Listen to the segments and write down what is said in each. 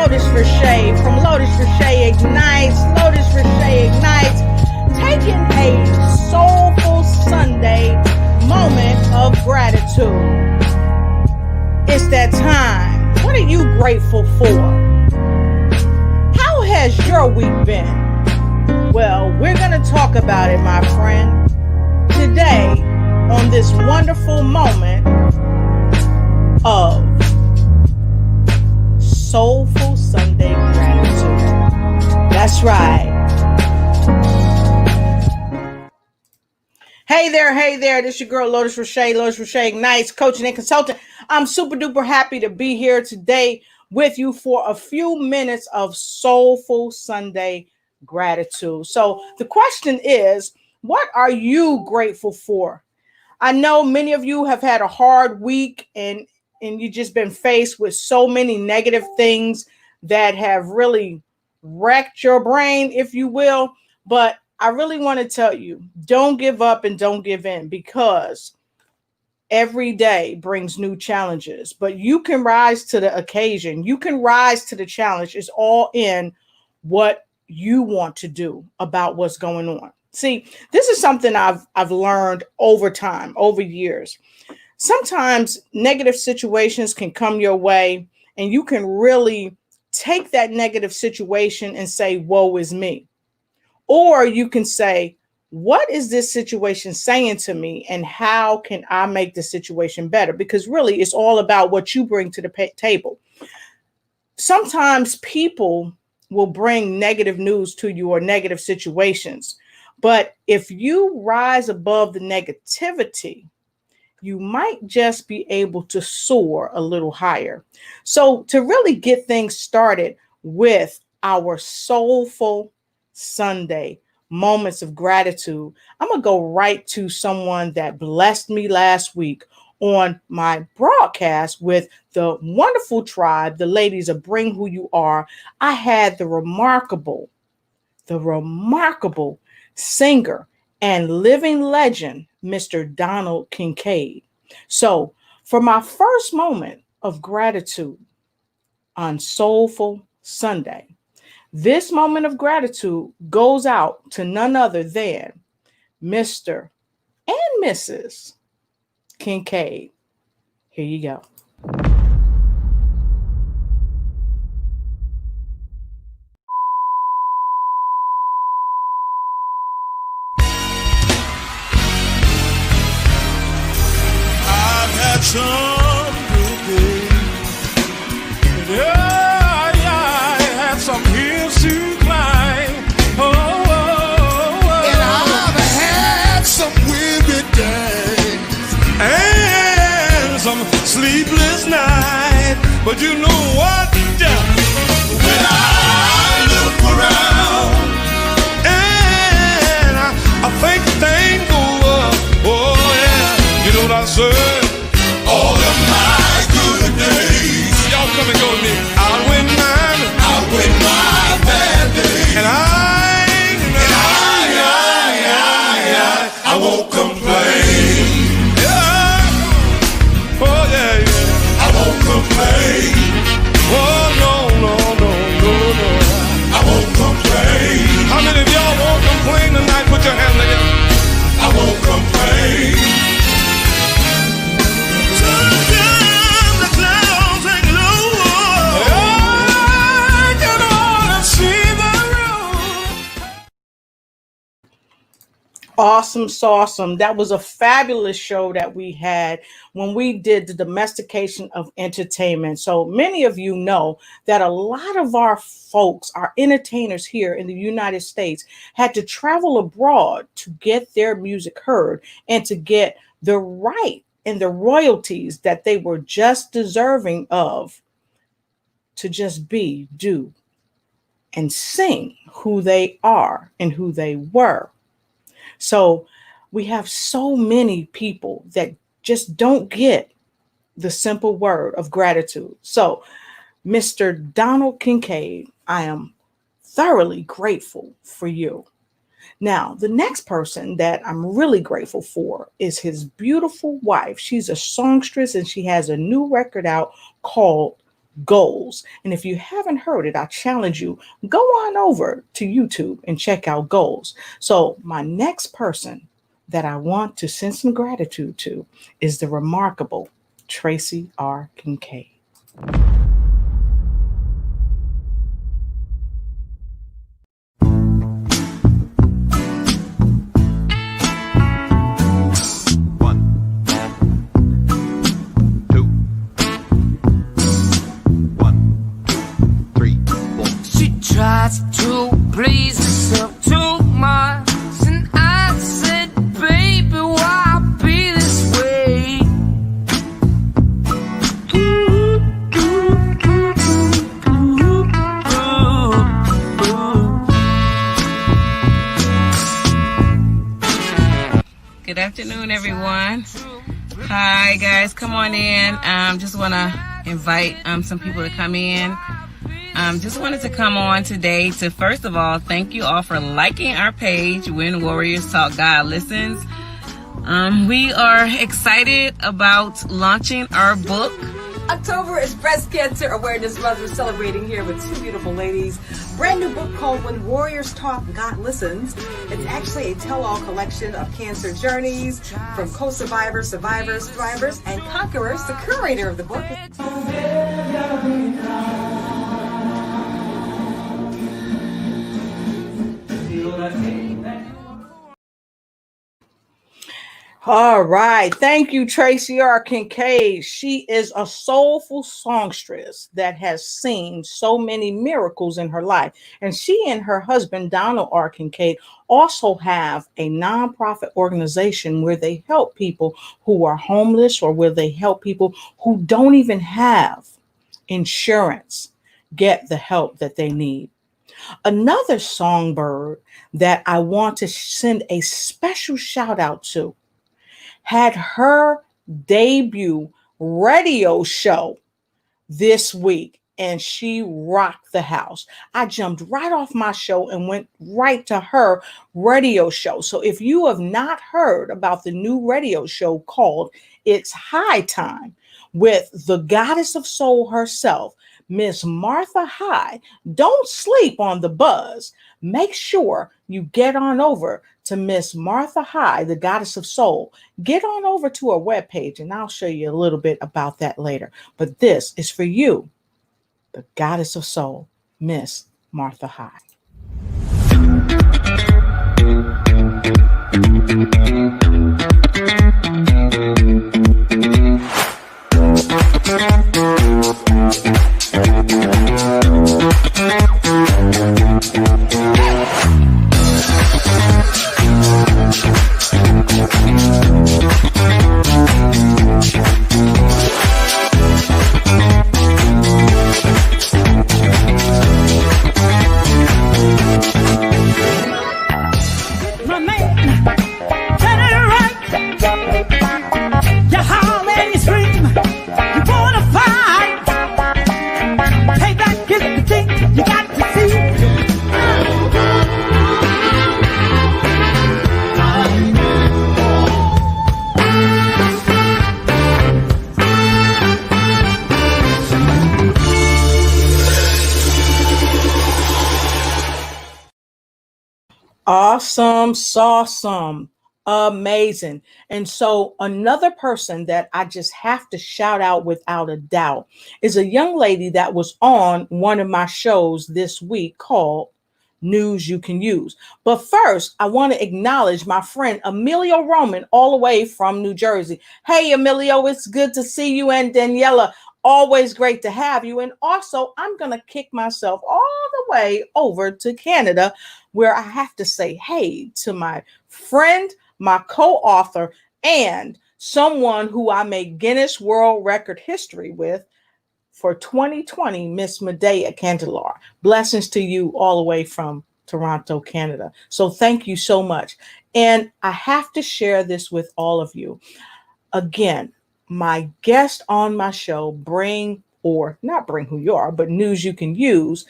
Lotus Richey from Lotus Richey Ignites. Lotus Richey Ignites, taking a soulful Sunday moment of gratitude. It's that time. What are you grateful for? How has your week been? Well, we're going to talk about it, my friend, today on this wonderful moment of Soulful Sunday Gratitude. That's right. Hey there. This is your girl, Lotus Richey, Lotus Richey Ignites, coaching and consultant. I'm super duper happy to be here today with you for a few minutes of Soulful Sunday Gratitude. So the question is, what are you grateful for? I know many of you have had a hard week and you've just been faced with so many negative things that have really wrecked your brain, if you will. But I really want to tell you, don't give up and don't give in, because every day brings new challenges. But you can rise to the occasion. You can rise to the challenge. It's all in what you want to do about what's going on. See, this is something I've learned over time, over years. Sometimes negative situations can come your way, and you can really take that negative situation and say, woe is me. Or you can say, what is this situation saying to me, and how can I make the situation better? Because really, it's all about what you bring to the table. Sometimes people will bring negative news to you or negative situations. But if you rise above the negativity, you might just be able to soar a little higher. So to really get things started with our Soulful Sunday moments of gratitude, I'm going to go right to someone that blessed me last week on my broadcast with the wonderful tribe, the ladies of Bring Who You Are. I had the remarkable singer and living legend, Mr. Donald Kincaid. So for my first moment of gratitude on Soulful Sunday, this moment of gratitude goes out to none other than Mr. and Mrs. Kincaid. Here you go. Some good days. Yeah, I had some hills to climb. And I've had some weary days and some sleepless nights. But you know what? When I look around and I think things go up, oh yeah, you know what I said? All of my good days. Y'all come and go with me. Outwin my bad days. And I won't complain. Yeah. Oh yeah, yeah. I won't complain. Oh no. I won't complain. How many of y'all won't complain tonight? Put your hands together. I won't complain. Awesome sauceum. That was a fabulous show that we had when we did the domestication of entertainment. So many of you know that a lot of our folks, our entertainers here in the United States, had to travel abroad to get their music heard and to get the right and the royalties that they were just deserving of, to just be, do, and sing who they are and who they were. So we have so many people that just don't get the simple word of gratitude. So Mr. Donald Kincaid, I am thoroughly grateful for you. Now, the next person that I'm really grateful for is his beautiful wife. She's a songstress and she has a new record out called Goals. And if you haven't heard it, I challenge you, go on over to YouTube and check out Goals. So my next person that I want to send some gratitude to is the remarkable Tracy R. Kincaid. Tries to please herself too much, and I said, baby, why be this way? Good afternoon, everyone. Hi, guys. Come on in. Just want to invite some people to come in. Just wanted to come on today to, first of all, thank you all for liking our page, When Warriors Talk God Listens. We are excited about launching our book. October is Breast Cancer Awareness Month. We're celebrating here with two beautiful ladies. Brand new book called When Warriors Talk God Listens. It's actually a tell-all collection of cancer journeys from co-survivors, survivors, thrivers, and conquerors. The curator of the book All right. Thank you, Tracy R. Kincaid. She is a soulful songstress that has seen so many miracles in her life. And she and her husband, Donald R. Kincaid, also have a nonprofit organization where they help people who are homeless, or where they help people who don't even have insurance get the help that they need. Another songbird that I want to send a special shout out to had her debut radio show this week, and she rocked the house. I jumped right off my show and went right to her radio show. So if you have not heard about the new radio show called It's High Time with the goddess of soul herself, Miss Martha High, don't sleep on the buzz. Make sure you get on over to Miss Martha High, the goddess of soul. Get on over to her webpage, and I'll show you a little bit about that later. But this is for you, the goddess of soul, Miss Martha High. Awesome, sawsome, amazing. And so another person that I just have to shout out without a doubt is a young lady that was on one of my shows this week called News You Can Use. But first, I want to acknowledge my friend Emilio Roman, all the way from New Jersey. Hey, Emilio, it's good to see you. And Daniela, always great to have you. And also, I'm going to kick myself all the way over to Canada, where I have to say hey to my friend, my co-author, and someone who I made Guinness World Record history with for 2020, Miss Medea Candelar. Blessings to you all the way from Toronto, Canada. So thank you so much. And I have to share this with all of you. Again, my guest on my show, Bring, or not Bring Who You Are, but News You Can Use.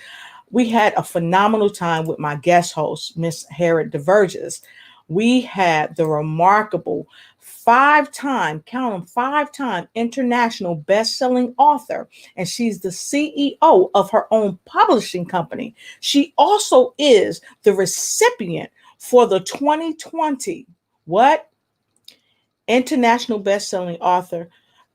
We had a phenomenal time with my guest host, Miss Harriet DeVerges. We had the remarkable 5-time, count them, 5-time international best-selling author, and she's the CEO of her own publishing company. She also is the recipient for the 2020 what? International best-selling author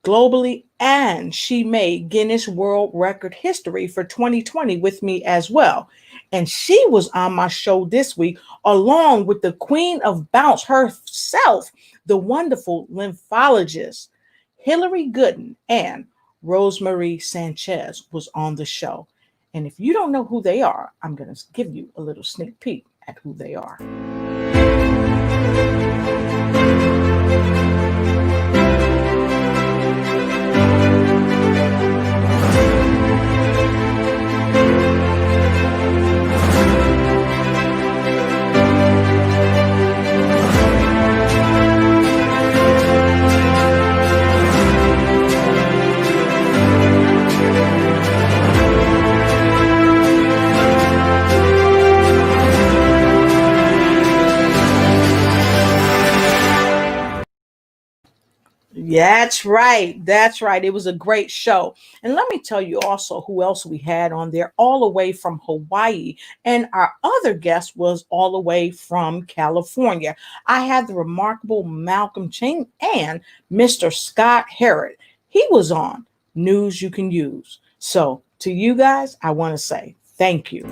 globally, and she made Guinness World Record history for 2020 with me as well. And she was on my show this week along with the Queen of Bounce herself, the wonderful lymphologist Hillary Gooden, and Rosemary Sanchez was on the show. And if you don't know who they are, I'm going to give you a little sneak peek at who they are. That's right. That's right. It was a great show. And let me tell you also who else we had on there, all the way from Hawaii. And our other guest was all the way from California. I had the remarkable Malcolm Ching and Mr. Scott Harrod. He was on News You Can Use. So to you guys, I want to say thank you.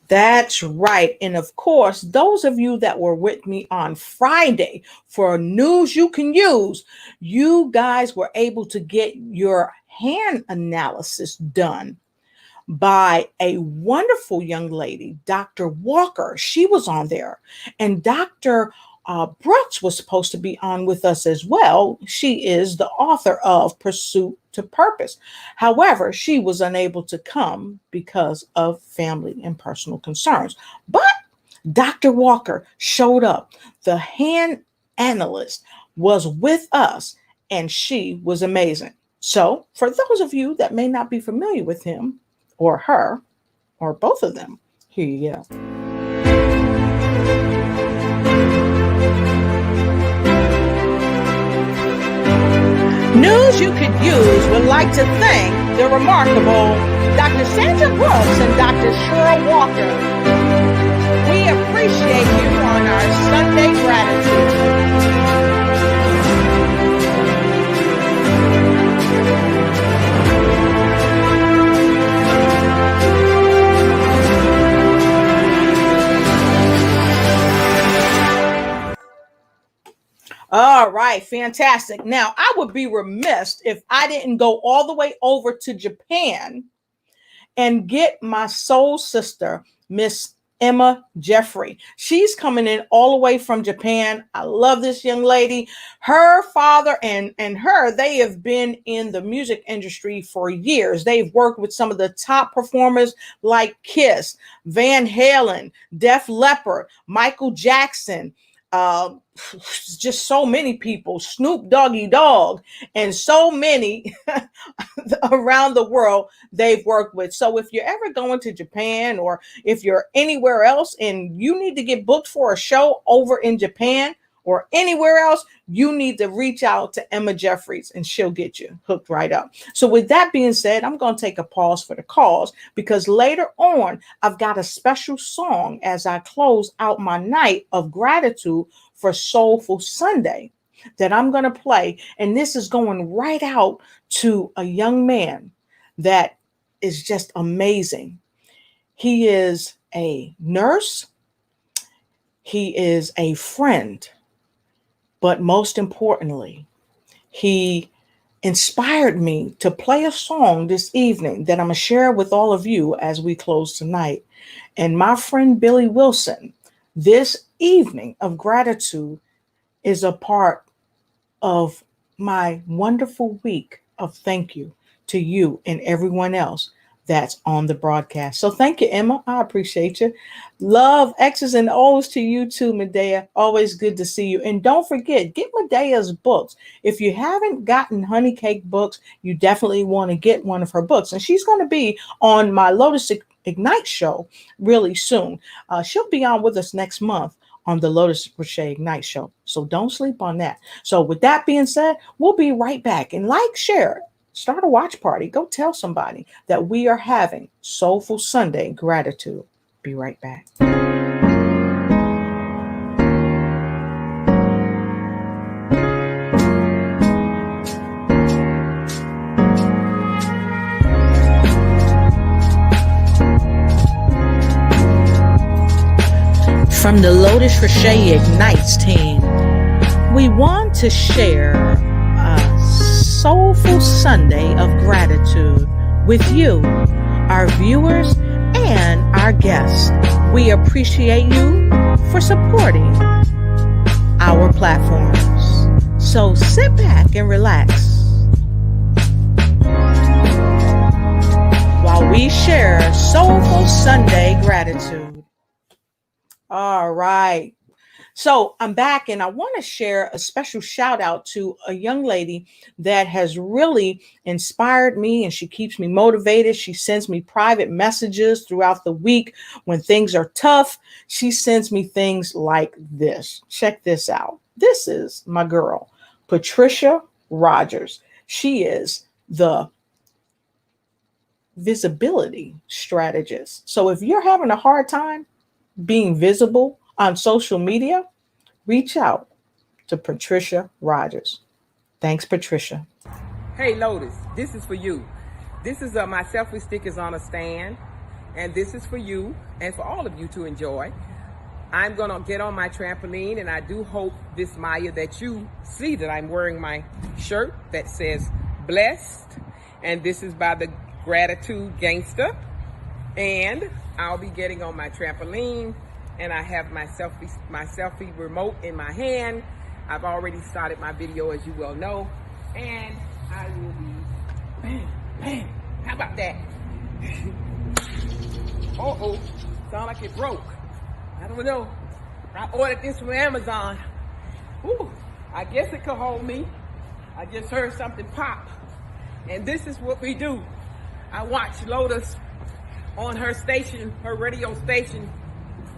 That's right. And of course, those of you that were with me on Friday for News You Can Use, you guys were able to get your hand analysis done by a wonderful young lady, Dr. Walker. She was on there. And Dr. Brooks was supposed to be on with us as well. She is the author of Pursuit to Purpose. However, she was unable to come because of family and personal concerns. But Dr. Walker showed up. The hand analyst was with us, and she was amazing. So for those of you that may not be familiar with him or her or both of them, here you go. News You Could Use would like to thank the remarkable Dr. Sandra Brooks and Dr. Cheryl Walker. We appreciate you on our Sunday Gratitude. All right, fantastic. Now, I would be remiss if I didn't go all the way over to Japan and get my soul sister, Miss Emma Jeffrey. She's coming in all the way from Japan. I love this young lady. Her father and her, they have been in the music industry for years. They've worked with some of the top performers like Kiss, Van Halen, Def Leppard, Michael Jackson, just so many people, Snoop Doggy Dogg, and so many around the world they've worked with. So if you're ever going to Japan, or if you're anywhere else and you need to get booked for a show over in Japan or anywhere else, you need to reach out to Emma Jeffries and she'll get you hooked right up. So with that being said, I'm going to take a pause for the calls, because later on, I've got a special song as I close out my night of gratitude for Soulful Sunday that I'm going to play. And this is going right out to a young man that is just amazing. He is a nurse. He is a friend. But most importantly, he inspired me to play a song this evening that I'm going to share with all of you as we close tonight. And my friend Billy Wilson This evening of gratitude is a part of my wonderful week of thank you to you and everyone else that's on the broadcast. So thank you, Emma. I appreciate you. Love, X's and O's to you too, Medea. Always good to see you. And don't forget, get Medea's books. If you haven't gotten Honey Cake books, you definitely want to get one of her books. And she's going to be on my Lotus Ignite show really soon. She'll be on with us next month on the Lotus Crochet Ignite show. So don't sleep on that. So with that being said, we'll be right back. And like, share, start a watch party. Go tell somebody that we are having Soulful Sunday Gratitude. Be right back. From the Lotus Crochet Ignites team, we want to share a Soulful Sunday of gratitude with you, our viewers, and our guests. We appreciate you for supporting our platforms. So sit back and relax while we share Soulful Sunday gratitude. All right. So I'm back and I want to share a special shout out to a young lady that has really inspired me and she keeps me motivated. She sends me private messages throughout the week when things are tough. She sends me things like this. Check this out. This is my girl, Patricia Rogers. She is the visibility strategist. So if you're having a hard time being visible on social media, reach out to Patricia Rogers. Thanks, Patricia. Hey Lotus, this is for you. This is my selfie stickers on a stand, and this is for you and for all of you to enjoy. I'm gonna get on my trampoline, and I do hope, this Maya, that you see that I'm wearing my shirt that says blessed, and this is by the Gratitude Gangster. And I'll be getting on my trampoline, and I have my selfie remote in my hand. I've already started my video, as you well know, and I will be bam, bam. How about that? Uh-oh, sound like it broke. I don't know. I ordered this from Amazon. Ooh, I guess it could hold me. I just heard something pop. And this is what we do. I watch Lotus on her station, her radio station,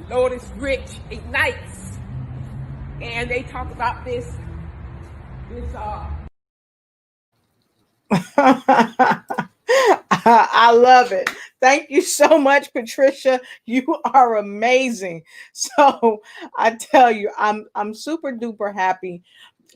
Lotus Rich Ignites. And they talk about this I love it. Thank you so much, Patricia. You are amazing. So I tell you, I'm super duper happy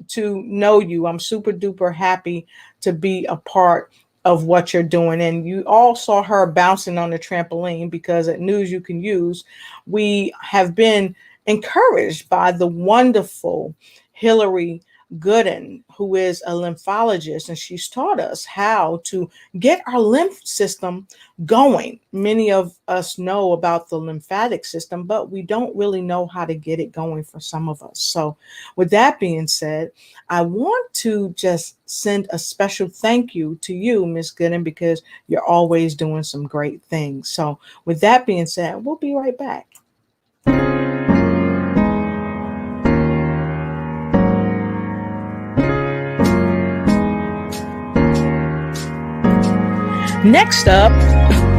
to know you. I'm super duper happy to be a part of what you're doing. And you all saw her bouncing on the trampoline because at News You Can Use, we have been encouraged by the wonderful Hillary Gooden, who is a lymphologist, and she's taught us how to get our lymph system going. Many of us know about the lymphatic system, but we don't really know how to get it going for some of us. So with that being said, I want to just send a special thank you to you, Miss Gooden, because you're always doing some great things. So with that being said, we'll be right back. Next up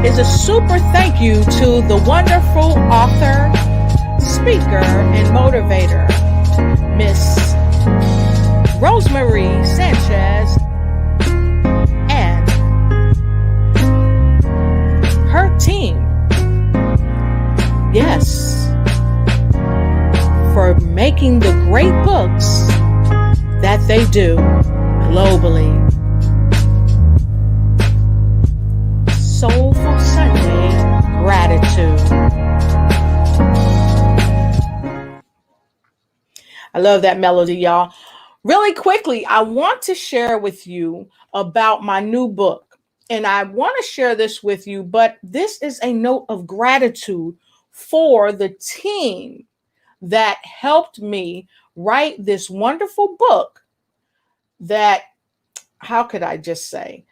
is a super thank you to the wonderful author, speaker, and motivator, Miss Rosemary Sanchez, and her team. Yes, for making the great books that they do globally. Soulful Sunday Gratitude. I love that melody, y'all. Really quickly, I want to share with you about my new book. And I want to share this with you, but this is a note of gratitude for the team that helped me write this wonderful book that, how could I just say,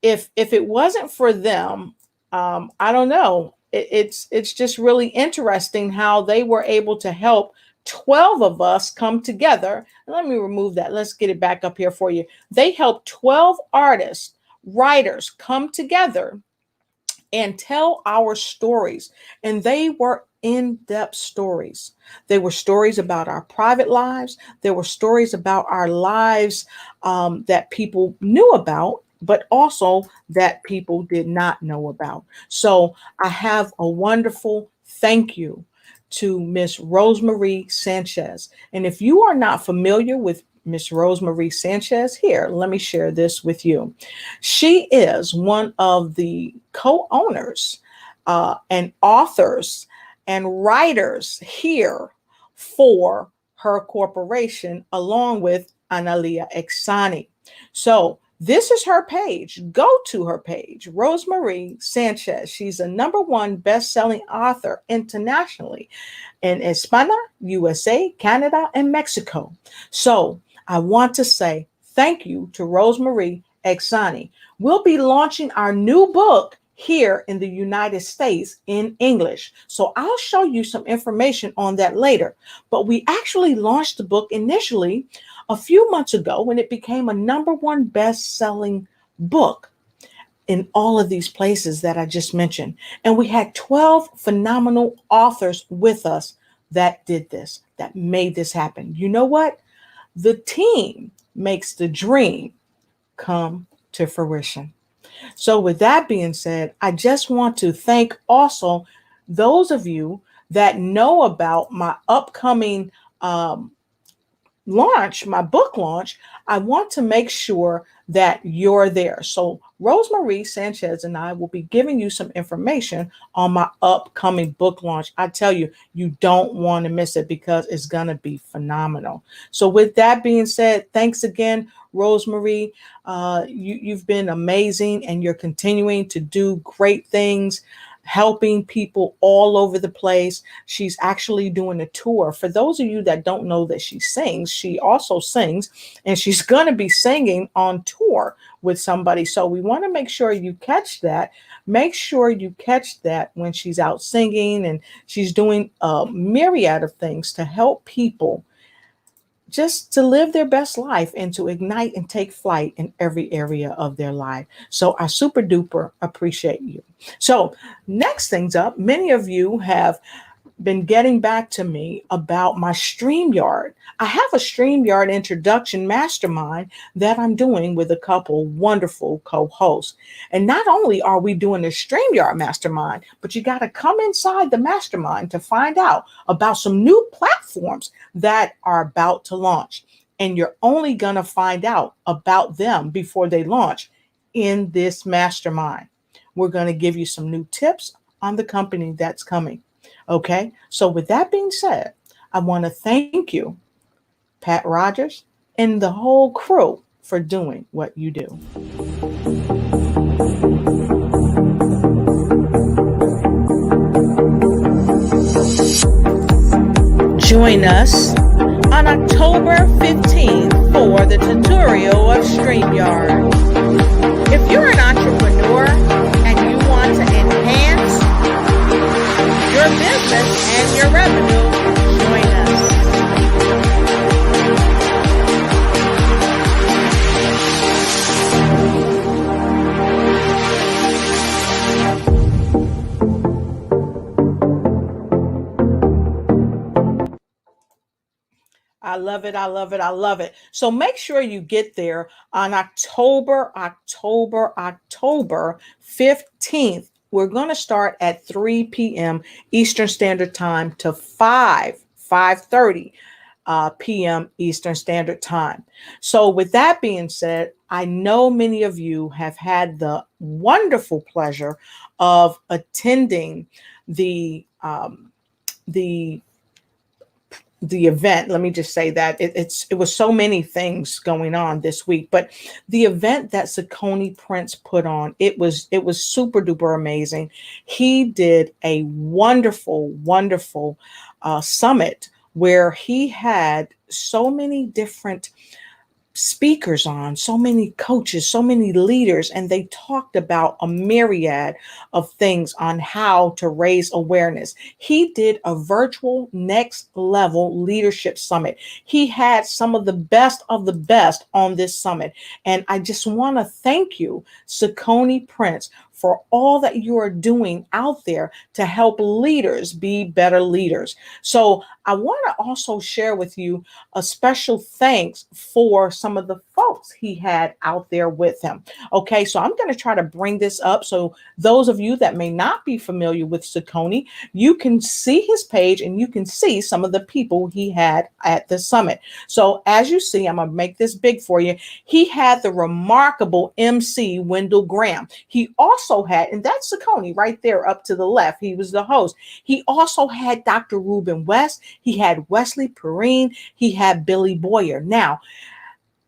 if it wasn't for them, I don't know. It's just really interesting how they were able to help 12 of us come together. Let me remove that. Let's get it back up here for you. They helped 12 artists, writers come together and tell our stories. And they were in-depth stories. They were stories about our private lives. There were stories about our lives that people knew about, but also that people did not know about. So I have a wonderful thank you to Miss Rosemary Sanchez. And if you are not familiar with Miss Rosemary Sanchez, here, let me share this with you. She is one of the co-owners and authors and writers here for her corporation, along with Analia Exani. So this is her page. Go to her page, Rosemary Sanchez. She's a #1 best-selling author internationally in España, USA, Canada, and Mexico. So I want to say thank you to Rosemary Exani. We'll be launching our new book here in the United States in English. So I'll show you some information on that later. But we actually launched the book initially a few months ago when it became a #1 best-selling book in all of these places that I just mentioned. And we had 12 phenomenal authors with us that did this, that made this happen. You know what? The team makes the dream come to fruition. So with that being said, I just want to thank also those of you that know about my upcoming launch, my book launch. I want to make sure that you're there. So Rosemary Sanchez and I will be giving you some information on my upcoming book launch. I tell you, you don't want to miss it because it's going to be phenomenal. So with that being said, thanks again, Rosemary. You've been amazing, and you're continuing to do great things, helping people all over the place. She's actually doing a tour. For those of you that don't know that she sings, she also sings, and she's going to be singing on tour with somebody. So we want to make sure you catch that. Make sure you catch that when she's out singing, and she's doing a myriad of things to help people just to live their best life and to ignite and take flight in every area of their life. So I super duper appreciate you. So next things up, many of you have been getting back to me about my StreamYard. I have a StreamYard introduction mastermind that I'm doing with a couple wonderful co-hosts. And not only are we doing a StreamYard mastermind, but you got to come inside the mastermind to find out about some new platforms that are about to launch. And you're only going to find out about them before they launch in this mastermind. We're going to give you some new tips on the company that's coming. Okay, so with that being said, I want to thank you, Pat Rogers, and the whole crew for doing what you do. Join us on October 15th for the tutorial of StreamYard. If you're an entrepreneur and you want to enhance your business and your revenue, join us. I love it. I love it. I love it. So make sure you get there on October 15th. We're going to start at 3 p.m. Eastern Standard Time to 5:30 p.m. Eastern Standard Time. So with that being said, I know many of you have had the wonderful pleasure of attending the event. Let me just say that it was so many things going on this week, but the event that Saucony Prince put on, it was super duper amazing. He did a wonderful summit where he had so many different speakers on, so many coaches, so many leaders, and they talked about a myriad of things on how to raise awareness. He did a virtual next level leadership summit. He had some of the best on this summit. And I just want to thank you, Saucony Prince, for all that you are doing out there to help leaders be better leaders. So I want to also share with you a special thanks for some of the folks he had out there with him. Okay, so I'm going to try to bring this up. So those of you that may not be familiar with Saucony, you can see his page and you can see some of the people he had at the summit. So as you see, I'm going to make this big for you. He had the remarkable MC Wendell Graham. He also had, and that's Saucony right there up to the left. He was the host. He also had Dr. Reuben West. He had Wesley Perrine. He had Billy Boyer. Now,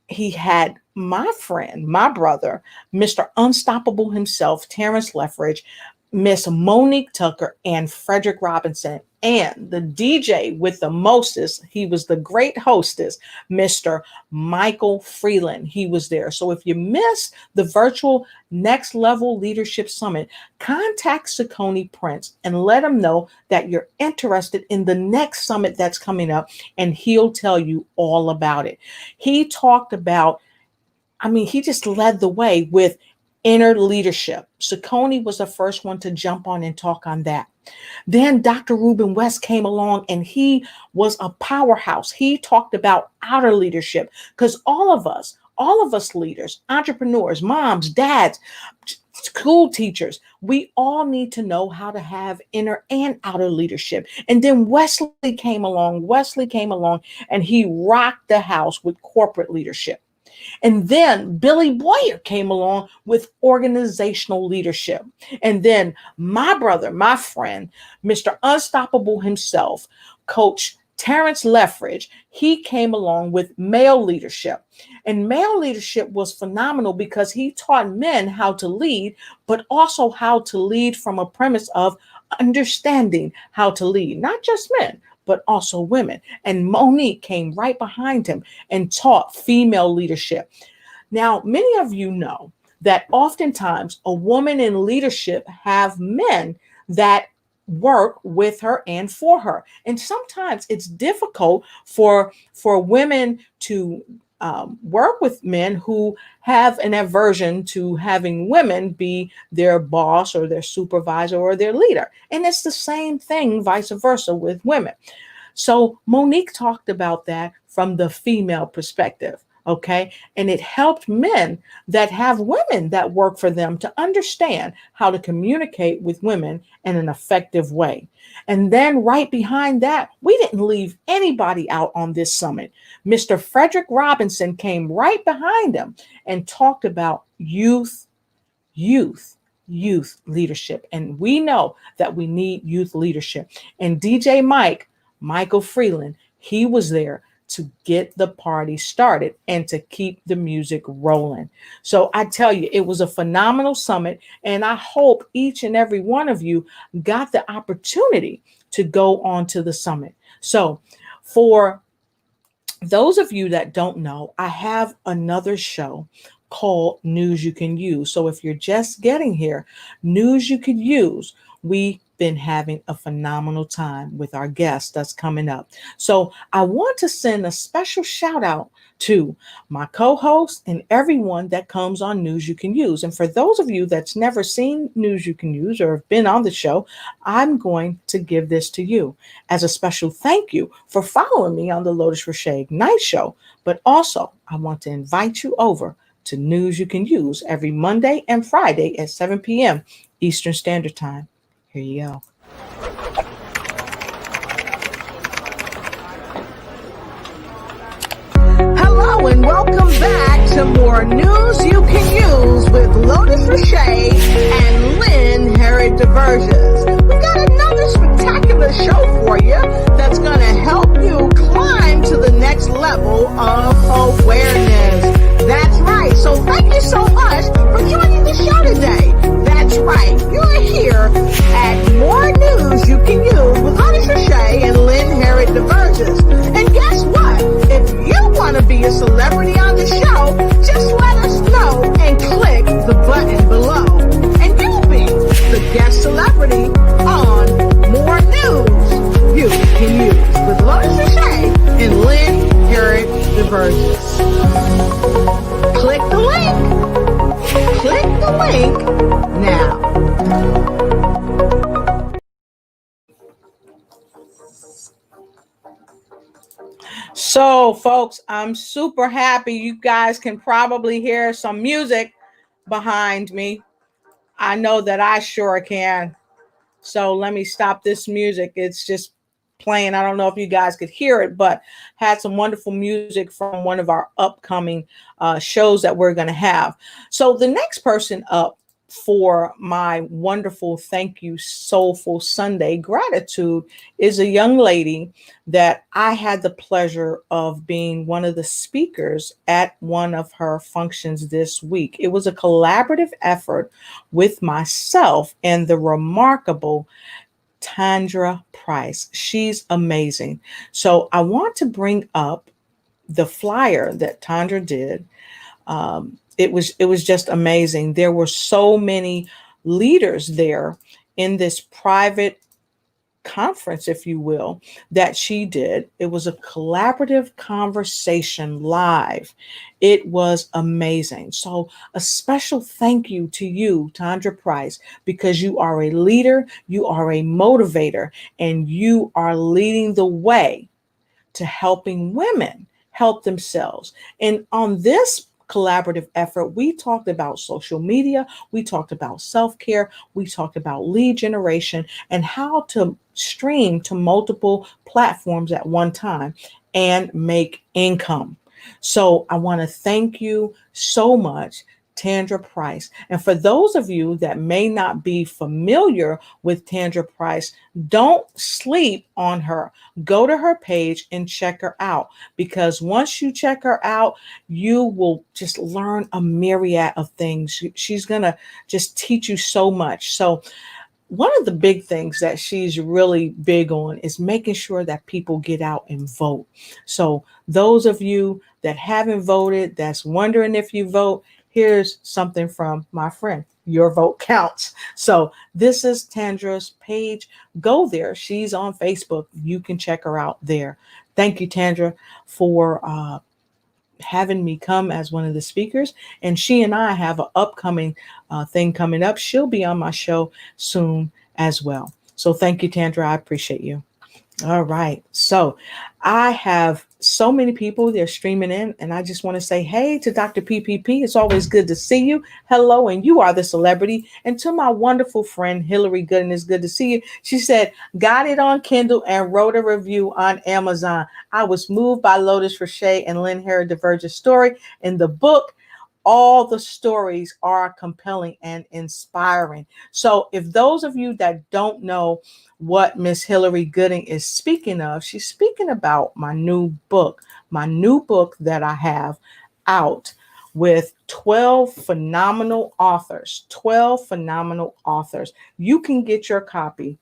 he had my friend, my brother, Mr. Unstoppable himself, Terrence Leffridge, Miss Monique Tucker, and Frederick Robinson, and the DJ with the mostest. He was the great hostess, Mr. Michael Freeland. He was there. So if you missed the virtual Next Level Leadership Summit, contact Saucony Prince and let him know that you're interested in the next summit that's coming up, and he'll tell you all about it. He talked about, he just led the way with inner leadership. Saucony was the first one to jump on and talk on that. Then Dr. Reuben West came along and he was a powerhouse. He talked about outer leadership, because all of us leaders, entrepreneurs, moms, dads, school teachers, we all need to know how to have inner and outer leadership. And then Wesley came along and he rocked the house with corporate leadership. And then Billy Boyer came along with organizational leadership. And then my brother, my friend, Mr. Unstoppable himself, Coach Terrence Leffridge, he came along with male leadership. And male leadership was phenomenal because he taught men how to lead, but also how to lead from a premise of understanding how to lead, not just men, but also women. And Monique came right behind him and taught female leadership. Now, many of you know that oftentimes a woman in leadership have men that work with her and for her. And sometimes it's difficult for women to work with men who have an aversion to having women be their boss or their supervisor or their leader. And it's the same thing, vice versa, with women. So Monique talked about that from the female perspective. Okay. And it helped men that have women that work for them to understand how to communicate with women in an effective way. And then right behind that, we didn't leave anybody out on this summit. Mr. Frederick Robinson came right behind him and talked about youth leadership. And we know that we need youth leadership. And DJ Michael Freeland, he was there to get the party started and to keep the music rolling. So I tell you, it was a phenomenal summit, and I hope each and every one of you got the opportunity to go on to the summit. So for those of you that don't know, I have another show called News You Can Use. So if you're just getting here, News You Could Use, we've been having a phenomenal time with our guest that's coming up. So I want to send a special shout out to my co-host and everyone that comes on News You Can Use. And for those of you that's never seen News You Can Use or have been on the show, I'm going to give this to you as a special thank you for following me on the Lotus Roche Ignite show. But also, I want to invite you over to News You Can Use every Monday and Friday at 7 p.m. Eastern Standard Time. Here you go. Hello and welcome back to more News You Can Use with Lotus Roche and Lynn Herod Diversions. We got another spectacular show for you that's going to help you climb to the next level of awareness. That's right. So thank you so much for joining the show today. That's right. You're here at More News You Can Use with Lotus Roche and Lynn Herod Diversions. guest celebrity on More News You Can Use with Lotus Lachey and Lynn Harriet DeVerges. Click the link. Click the link now. So, folks, I'm super happy. You guys can probably hear some music behind me. I know that I sure can. So let me stop this music. It's just playing. I don't know if you guys could hear it, but had some wonderful music from one of our upcoming shows that we're going to have. So the next person up for my wonderful Thank You Soulful Sunday gratitude is a young lady that I had the pleasure of being one of the speakers at one of her functions this week. It was a collaborative effort with myself and the remarkable Tandra Price. She's amazing. So I want to bring up the flyer that Tandra did. It was just amazing. There were so many leaders there in this private conference, if you will, that she did. It was a collaborative conversation live. It was amazing. So a special thank you to you, Tandra Price, because you are a leader, you are a motivator, and you are leading the way to helping women help themselves. And on this collaborative effort, we talked about social media, we talked about self-care, we talked about lead generation and how to stream to multiple platforms at one time and make income. So I want to thank you so much, Tandra Price. And for those of you that may not be familiar with Tandra Price, don't sleep on her. Go to her page and check her out, because once you check her out, you will just learn a myriad of things. She's going to just teach you so much. So one of the big things that she's really big on is making sure that people get out and vote. So those of you that haven't voted, that's wondering if you vote, here's something from my friend. Your vote counts. So this is Tandra's page. Go there. She's on Facebook. You can check her out there. Thank you, Tandra, for having me come as one of the speakers. And she and I have an upcoming thing coming up. She'll be on my show soon as well. So thank you, Tandra. I appreciate you. All right. So I have so many people, they're streaming in, and I just want to say, hey, to Dr. PPP, it's always good to see you. Hello, and you are the celebrity. And to my wonderful friend, Hillary Gooden, it's good to see you. She said, got it on Kindle and wrote a review on Amazon. I was moved by Lotus Lachey and Lynn Harriet DeVerges' story in the book. All the stories are compelling and inspiring. So if those of you that don't know what Miss Hillary Gooding is speaking of, she's speaking about my new book that I have out with 12 phenomenal authors. You can get your copy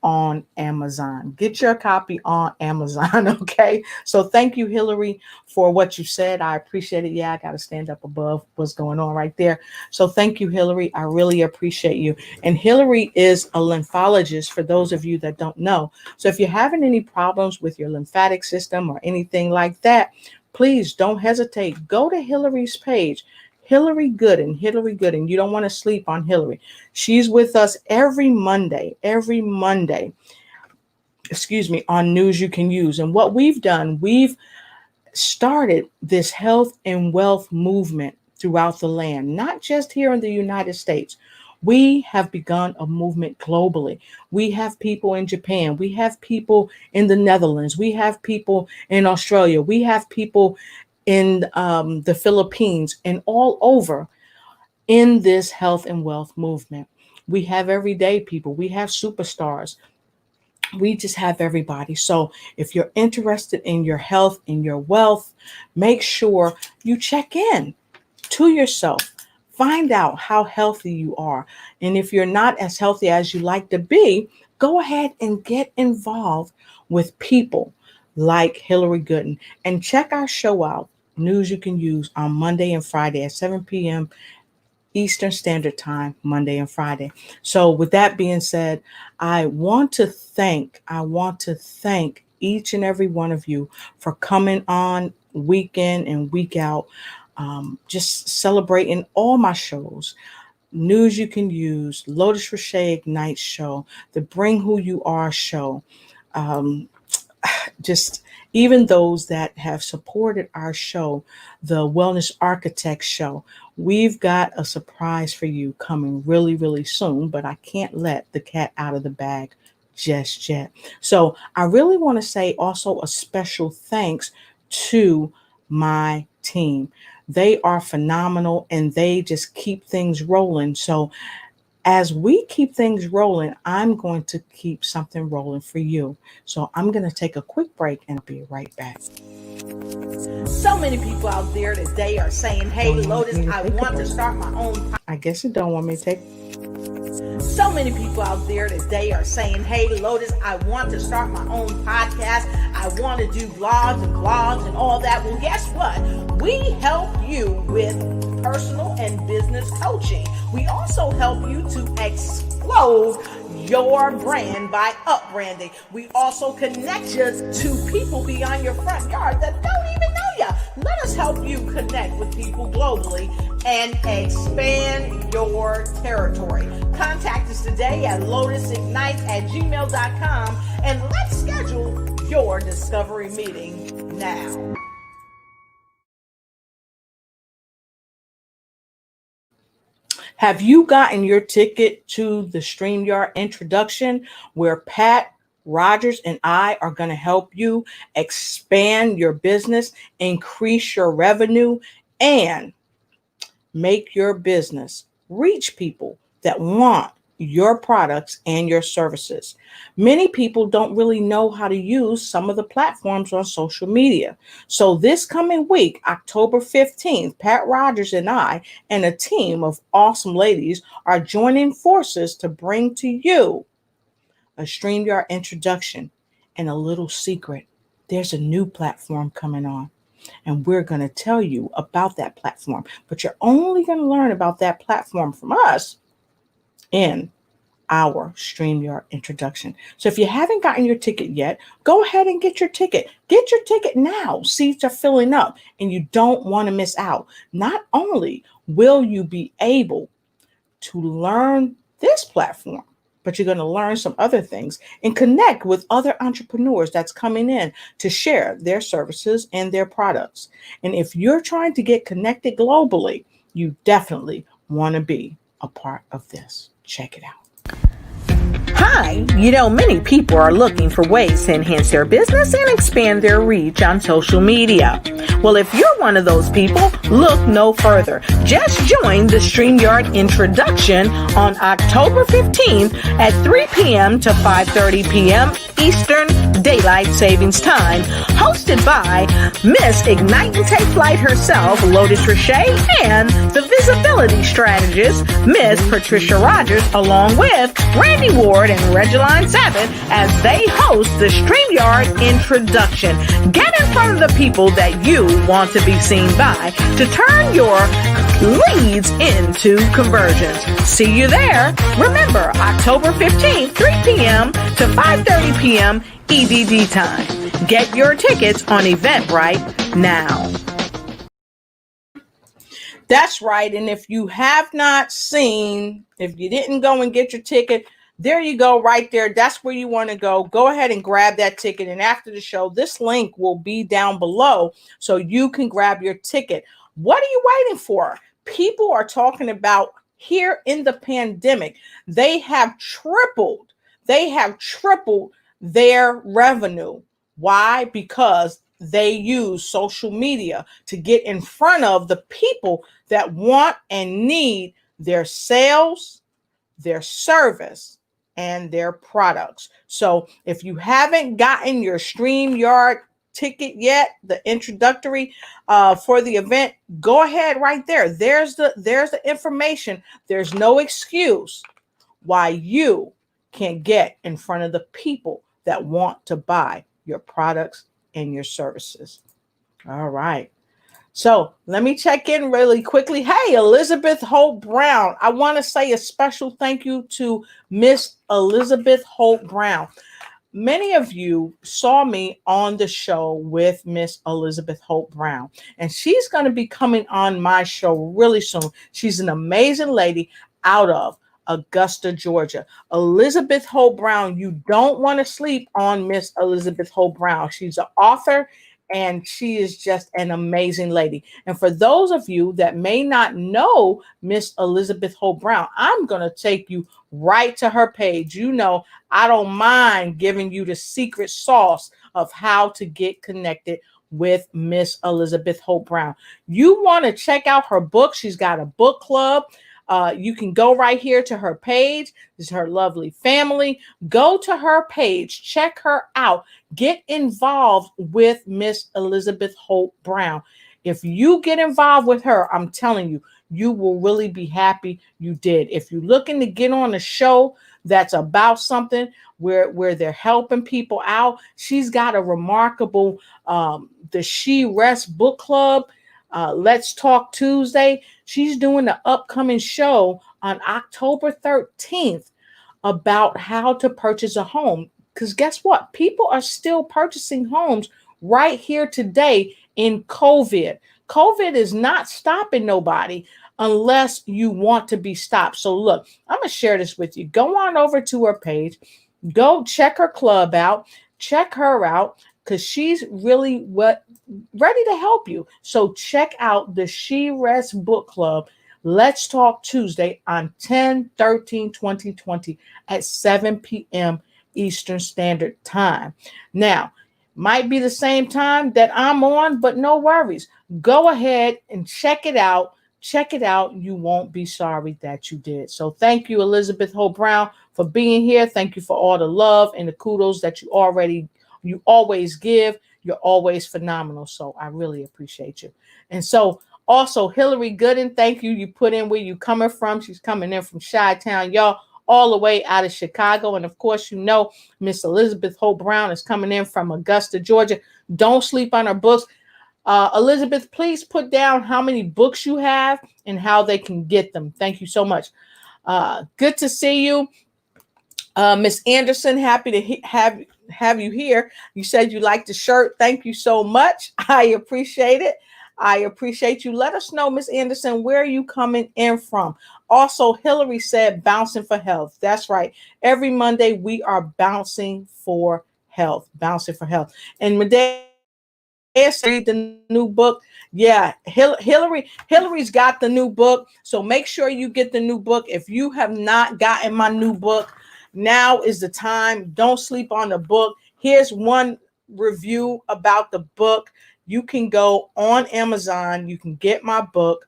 on Amazon. Get your copy on Amazon, okay? So thank you, Hillary, for what you said. I appreciate it. Yeah, I got to stand up above what's going on right there. So thank you, Hillary. I really appreciate you. And Hillary is a lymphologist, for those of you that don't know. So if you're having any problems with your lymphatic system or anything like that, please don't hesitate. Go to Hillary's page. Hillary Gooden. You don't want to sleep on Hillary. She's with us every Monday, on News You Can Use. And what we've done, we've started this health and wealth movement throughout the land, not just here in the United States. We have begun a movement globally. We have people in Japan. We have people in the Netherlands. We have people in Australia. We have people in the Philippines and all over in this health and wealth movement. We have everyday people. We have superstars. We just have everybody. So if you're interested in your health and your wealth, make sure you check in to yourself. Find out how healthy you are. And if you're not as healthy as you like to be, go ahead and get involved with people like Hillary Gooden. And check our show out, News You Can Use, on Monday and Friday at 7 p.m. Eastern Standard Time, Monday and Friday. So with that being said, I want to thank each and every one of you for coming on week in and week out, just celebrating all my shows. News You Can Use, Lotus Roche Ignite show, the Bring Who You Are show. Um, just even those that have supported our show, the Wellness Architect show. We've got a surprise for you coming really, really soon, but I can't let the cat out of the bag just yet. So I really want to say also a special thanks to my team. They are phenomenal and they just keep things rolling. So as we keep things rolling, I'm going to keep something rolling for you. So I'm going to take a quick break and I'll be right back. So many people out there today are saying, hey, Lotus, I want to start my own. I guess you don't want me to take. So many people out there today are saying, hey, Lotus, I want to start my own podcast. I want to do blogs and all that. Well, guess what? We help you with personal and business coaching. We also help you to explode your brand by upbranding. We also connect you to people beyond your front yard that don't even know you. Let us help you connect with people globally and expand your territory. Contact us today at lotusignite@gmail.com and let's schedule your discovery meeting now. Have you gotten your ticket to the StreamYard introduction where Pat Rogers and I are going to help you expand your business, increase your revenue, and make your business reach people that want your products and your services? Many people don't really know how to use some of the platforms on social media. So this coming week, October 15th, Pat Rogers and I and a team of awesome ladies are joining forces to bring to you a StreamYard introduction and a little secret. There's a new platform coming on. And we're going to tell you about that platform. But you're only going to learn about that platform from us in our StreamYard introduction. So if you haven't gotten your ticket yet, go ahead and get your ticket. Get your ticket now. Seats are filling up and you don't want to miss out. Not only will you be able to learn this platform, but you're going to learn some other things and connect with other entrepreneurs that's coming in to share their services and their products. And if you're trying to get connected globally, you definitely want to be a part of this. Check it out. Hi, many people are looking for ways to enhance their business and expand their reach on social media. Well, if you're one of those people, look no further. Just join the StreamYard introduction on October 15th at 3 p.m. to 5:30 p.m. Eastern Daylight Savings Time, hosted by Miss Ignite&TakeFlight herself, Lotus Roche, and the visibility strategist, Miss Patricia Rogers, along with Randy Ward and Regeline Sabbath as they host the StreamYard introduction. Get in front of the people that you want to be seen by to turn your leads into conversions. See you there. Remember, October 15th, 3 p.m. to 5:30 p.m. EDD time. Get your tickets on Eventbrite now. That's right. And if you have not seen, if you didn't go and get your ticket, there you go right there. That's where you want to go. Go ahead and grab that ticket. And after the show, this link will be down below so you can grab your ticket. What are you waiting for? People are talking about here in the pandemic, they have tripled their revenue. Why? Because they use social media to get in front of the people that want and need their sales, their service, and their products. So if you haven't gotten your StreamYard ticket yet, the introductory for the event, go ahead right there. There's the information. There's no excuse why you can't get in front of the people that want to buy your products and your services. All right. So let me check in really quickly. Hey, Elizabeth Holt Brown. I want to say a special thank you to Miss Elizabeth Holt Brown. Many of you saw me on the show with Miss Elizabeth Holt Brown, and she's going to be coming on my show really soon. She's an amazing lady out of Augusta, Georgia. Elizabeth Holt Brown, you don't want to sleep on Miss Elizabeth Holt Brown. She's an author and she is just an amazing lady. And for those of you that may not know Miss Elizabeth Holt Brown, I'm going to take you right to her page. You know, I don't mind giving you the secret sauce of how to get connected with Miss Elizabeth Holt Brown. You want to check out her book. She's got a book club. You can go right here to her page. This is her lovely family. Go to her page, check her out, get involved with Miss Elizabeth Holt Brown. If you get involved with her, I'm telling you, you will really be happy you did. If you're looking to get on a show that's about something where they're helping people out, she's got a remarkable the She Rest book club. Let's Talk Tuesday. She's doing the upcoming show on October 13th about how to purchase a home. Because guess what? People are still purchasing homes right here today in COVID. COVID is not stopping nobody unless you want to be stopped. So look, I'm going to share this with you. Go on over to her page. Go check her club out. Check her out because she's really ready to help you. So check out the She Rest Book Club. Let's Talk Tuesday on 10/13/2020 at 7 p.m. Eastern Standard Time. Now, might be the same time that I'm on, but no worries. Go ahead and check it out. Check it out. You won't be sorry that you did. So thank you, Elizabeth Holt Brown, for being here. Thank you for all the love and the kudos that you always give. You're always phenomenal. So I really appreciate you. And so also, Hillary Gooden, thank you. You put in where you coming from. She's coming in from Chi-Town, y'all, all the way out of Chicago. And of course, you know, Miss Elizabeth Holt Brown is coming in from Augusta, Georgia. Don't sleep on her books. Elizabeth, please put down how many books you have and how they can get them. Thank you so much. Good to see you. Miss Anderson, happy to have you here. You said you liked the shirt. Thank you so much. I appreciate it. I appreciate you. Let us know, Miss Anderson, where are you coming in from? Also, Hillary said bouncing for health. That's right. Every Monday, we are bouncing for health. Bouncing for health. And Medea read the new book. Yeah, Hillary's got the new book. So make sure you get the new book. If you have not gotten my new book, now is the time. Don't sleep on the book. Here's one review about the book. You can go on Amazon. You can get my book.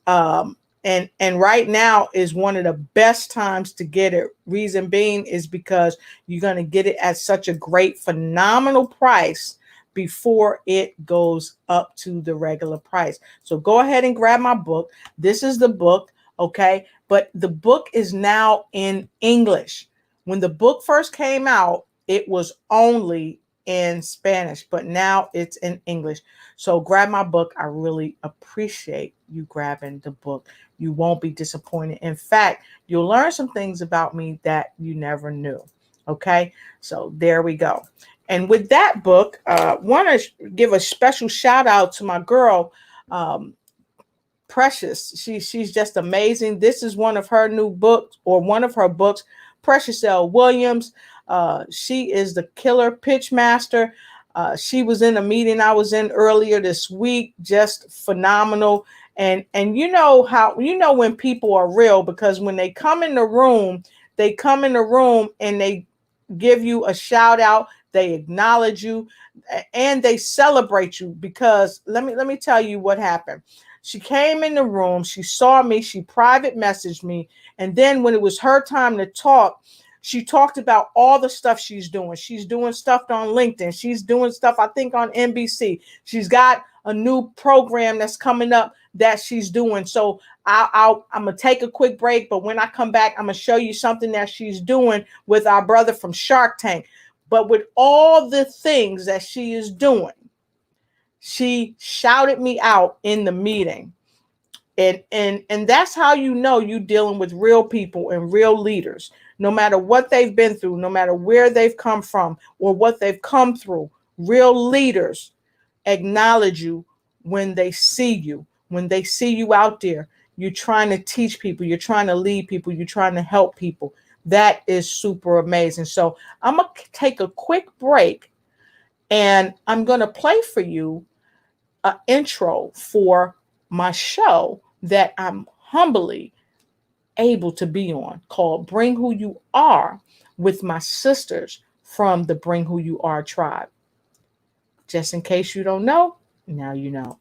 And right now is one of the best times to get it. Reason being is because you're going to get it at such a great, phenomenal price before it goes up to the regular price. So go ahead and grab my book. This is the book, okay? But the book is now in English. When the book first came out, it was only in Spanish, but now it's in English. So grab my book. I really appreciate you grabbing the book. You won't be disappointed. In fact, you'll learn some things about me that you never knew. Okay, so there we go. And with that book, want to give a special shout out to my girl, Precious. She's just amazing. This is one of her new books, or one of her books, Precious L. Williams. She is the killer pitch master. She was in a meeting I was in earlier this week, just phenomenal. And you know how, when people are real, because when they come in the room and they give you a shout out, they acknowledge you, and they celebrate you. Because let me tell you what happened. She came in the room, she saw me, she private messaged me, and then when it was her time to talk, she talked about all the stuff she's doing. She's doing stuff on LinkedIn. She's doing stuff, I think, on NBC. She's got a new program that's coming up that she's doing. So I'm going to take a quick break, but when I come back, I'm going to show you something that she's doing with our brother from Shark Tank. But with all the things that she is doing, She shouted me out in the meeting. And that's how you know you dealing with real people and real leaders. No matter what they've been through, no matter where they've come from or what they've come through, real leaders acknowledge you when they see you. When they see you out there, you're trying to teach people, you're trying to lead people, you're trying to help people. That is super amazing. So I'm going to take a quick break and I'm going to play for you an intro for my show that I'm humbly able to be on, called Bring Who You Are, with my sisters from the Bring Who You Are tribe. Just in case you don't know, now you know.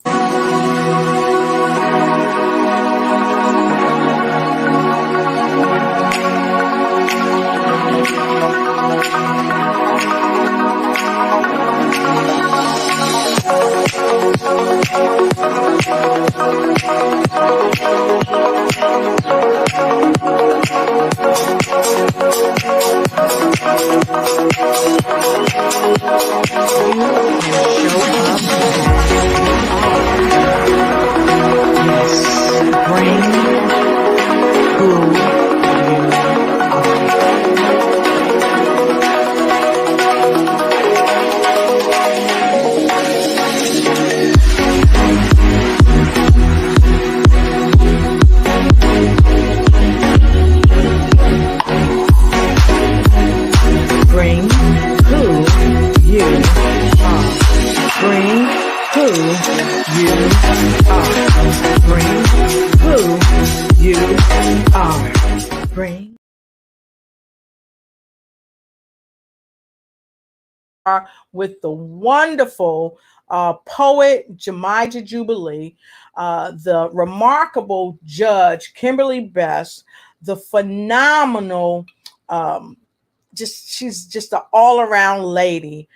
With the wonderful poet Jemijah Jubilee, the remarkable judge Kimberly Best, the phenomenal, she's just an all-around lady,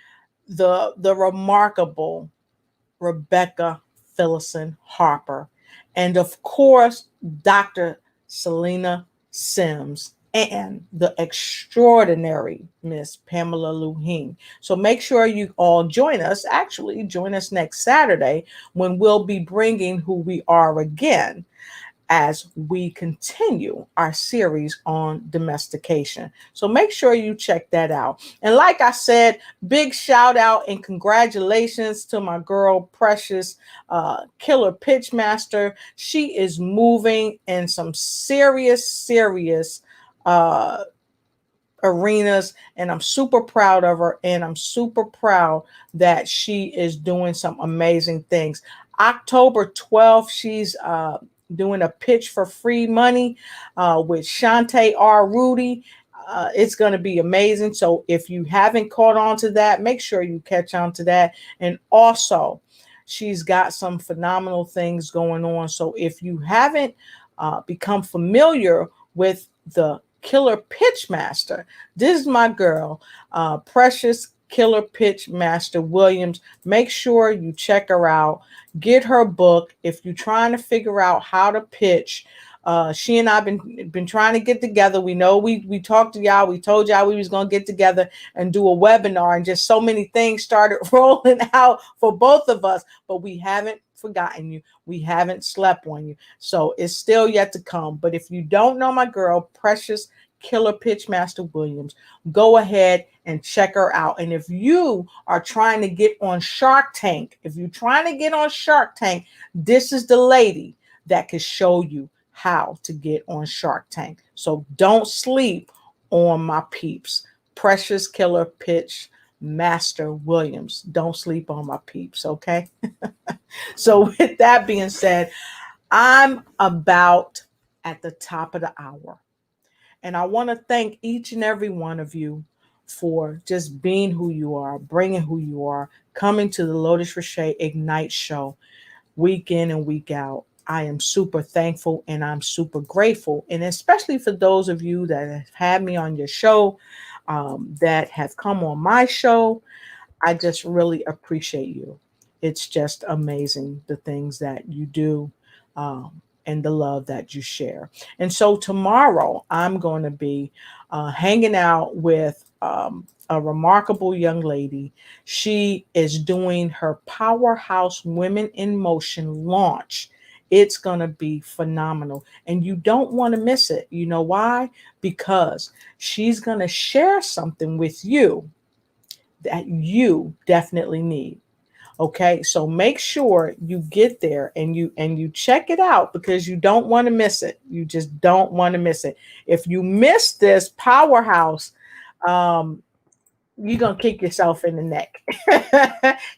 the remarkable Rebecca Phillison Harper, and of course Dr. Selena Sims, and the extraordinary Miss Pamela Luheen. So make sure you all join us. Actually, join us next Saturday when we'll be bringing Who We Are again, as we continue our series on domestication. So make sure you check that out. And like I said, big shout out and congratulations to my girl, Precious Killer Pitchmaster. She is moving in some serious arenas, and I'm super proud of her, and I'm super proud that she is doing some amazing things. October 12th, she's doing a pitch for free money with Shantae R. Rudy. It's going to be amazing. So if you haven't caught on to that, make sure you catch on to that. And also, she's got some phenomenal things going on. So if you haven't become familiar with the Killer Pitchmaster, this is my girl, Precious Killer Pitchmaster Williams. Make sure you check her out. Get her book if you're trying to figure out how to pitch. She and I been trying to get together. We know we talked to y'all. We told y'all we was gonna get together and do a webinar, and just so many things started rolling out for both of us. But we haven't forgotten you. We haven't slept on you. So it's still yet to come. But if you don't know my girl, Precious Killer Pitchmaster Williams, go ahead and check her out. And if you are trying to get on Shark Tank, this is the lady that can show you how to get on Shark Tank. So don't sleep on my peeps. Precious Killer Pitchmaster Williams. Don't sleep on my peeps, okay? So with that being said, I'm about at the top of the hour. And I want to thank each and every one of you for just being who you are, bringing who you are, coming to the Lotus Richey Ignite show week in and week out. I am super thankful and I'm super grateful. And especially for those of you that have had me on your show, that have come on my show, I just really appreciate you. It's just amazing the things that you do and the love that you share. And so tomorrow I'm going to be hanging out with a remarkable young lady. She is doing her Powerhouse Women in Motion launch. It's going to be phenomenal, and you don't want to miss it. You know why? Because she's going to share something with you that you definitely need. Okay, so make sure you get there and you check it out, because you don't want to miss it. You just don't want to miss it. If you miss this powerhouse, um, you're gonna kick yourself in the neck.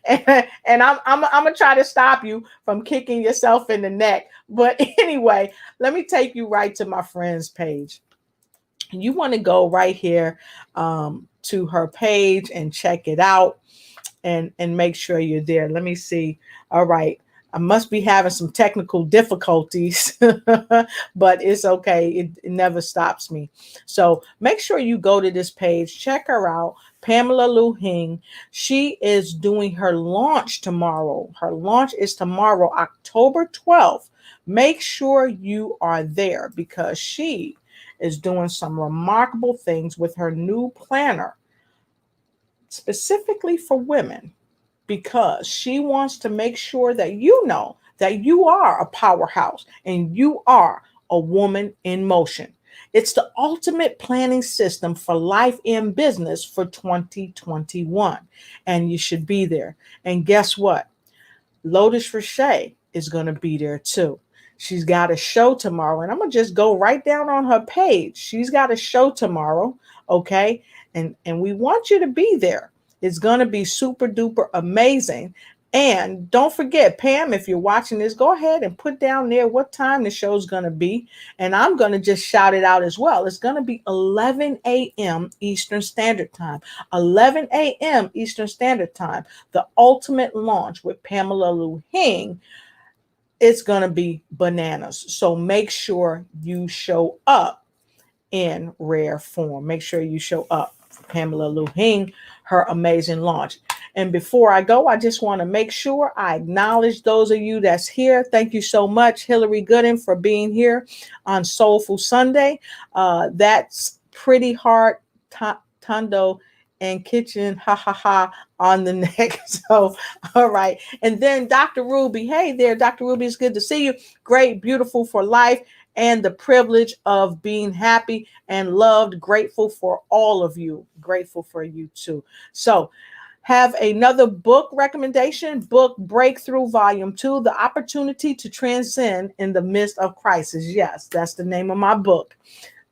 And I'm gonna try to stop you from kicking yourself in the neck. But anyway, let me take you right to my friend's page. You want to go right here to her page and check it out, and make sure you're there. Let me see. All right. I must be having some technical difficulties, but it's okay. It never stops me. So make sure you go to this page, check her out, Pamela Lu Hing. She is doing her launch tomorrow. Her launch is tomorrow, October 12th. Make sure you are there, because she is doing some remarkable things with her new planner, specifically for women, because she wants to make sure that you know that you are a powerhouse and you are a woman in motion. It's the ultimate planning system for life and business for 2021, and you should be there. And guess what? Lotus Richey is going to be there too. She's got a show tomorrow, and I'm going to just go right down on her page. She's got a show tomorrow, okay? And we want you to be there. It's going to be super duper amazing. And don't forget, Pam, if you're watching this, go ahead and put down there what time the show is going to be. And I'm going to just shout it out as well. It's going to be 11 a.m. Eastern Standard Time. 11 a.m. Eastern Standard Time. The ultimate launch with Pamela Lu Hing. It's going to be bananas. So make sure you show up in rare form. Make sure you show up for Pamela Lu Hing, her amazing launch. And before I go, I just want to make sure I acknowledge those of you that's here. Thank you so much, Hillary Gooden, for being here on Soulful Sunday. That's Pretty Heart, Tondo, and Kitchen, ha ha ha, on the neck. So, all right. And then Dr. Ruby. Hey there, Dr. Ruby. It's good to see you. Great, beautiful for life, and the privilege of being happy and loved. Grateful for all of you. Grateful for you too. So, have another book recommendation, book Breakthrough Volume 2, The Opportunity to Transcend in the Midst of Crisis. Yes, that's the name of my book.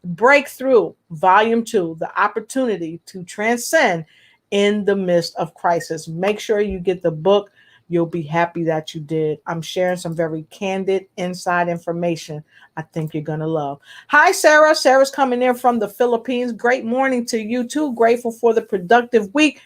Breakthrough Volume 2, The Opportunity to Transcend in the Midst of Crisis. Make sure you get the book. You'll be happy that you did. I'm sharing some very candid inside information I think you're going to love. Hi, Sarah. Sarah's coming in from the Philippines. Great morning to you too. Grateful for the productive week